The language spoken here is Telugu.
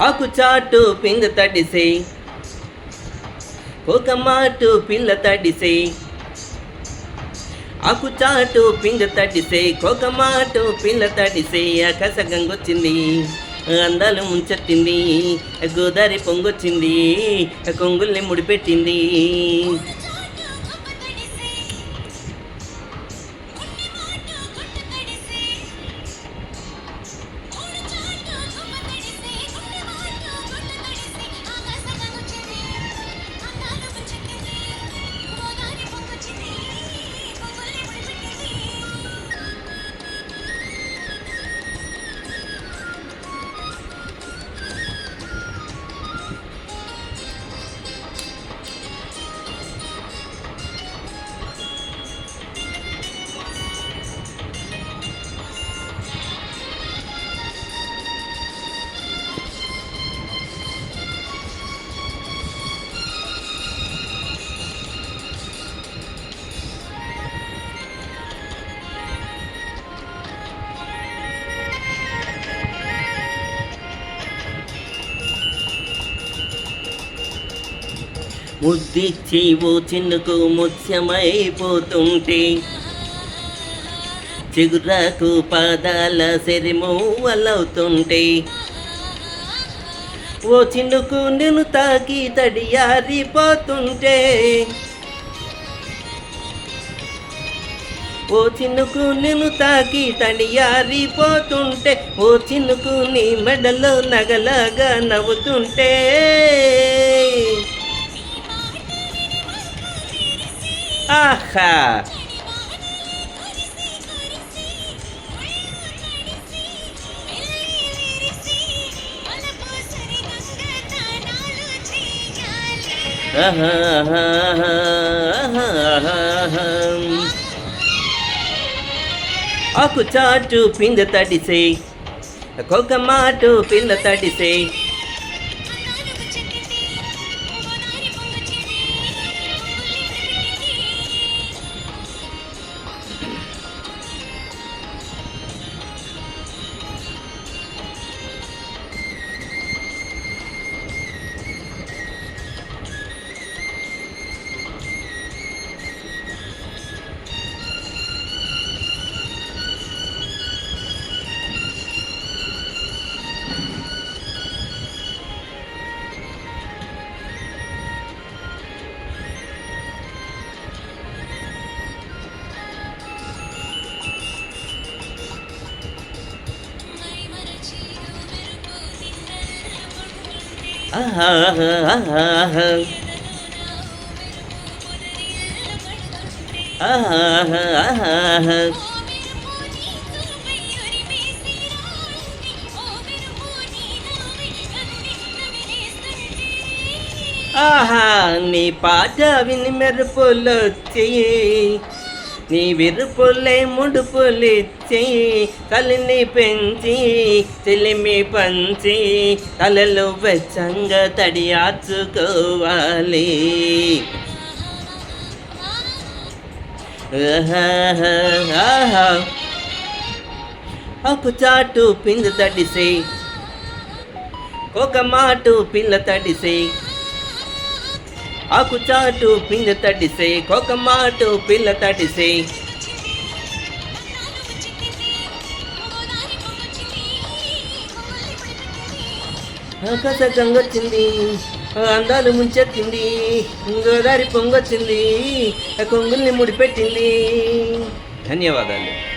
ఆకు చాటు పింగ తడిసే ఒక మాటు పిల్ల తడిసే ఆకు చాటు పింగ తడిసే ఒక మాటు పిల్ల తడిసే ఆకాశ గంగొచ్చింది అందాలు ముంచెత్తింది గోదారి పొంగొచ్చింది కొంగుల్ని ముడిపెట్టింది. ముద్దిచ్చి ఓ చిన్నుకు ముత్యమైపోతుంటే చిగురాకు పాదాల సెరిమూవలవుతుంటే ఓ చిన్నుకు నేను తాకి తడియారిపోతుంటే ఓ చిన్నుకు నేను తాకి తడియారిపోతుంటే ఓ చిన్నుకు నీ మెడలో నగలాగా నవ్వుతుంటే ఆహా ఆకు చాటు పింద తడిసే ఒక మాటు పిల్ల తడిసే ఆహా నీ పాట విని మెరుపులొచ్చి నీ విరుపులే ముడుపులిచ్చి కలిని పెంచి చెలిమి పంచి తలలో వెచ్చంగా తడియార్చుకోవాలి. ఆకు చాటు పింద తడిసే ఒక మాటు పిల్ల తడిసే ఆకు చాటు పింద తడిసే ఒక మాటు పిల్ల తడిసే ఆకాశ గంగొచ్చింది అందాలు ముంచెత్తింది గోదారి పొంగొచ్చింది కొంగుల్ని ముడిపెట్టింది. ధన్యవాదాలు.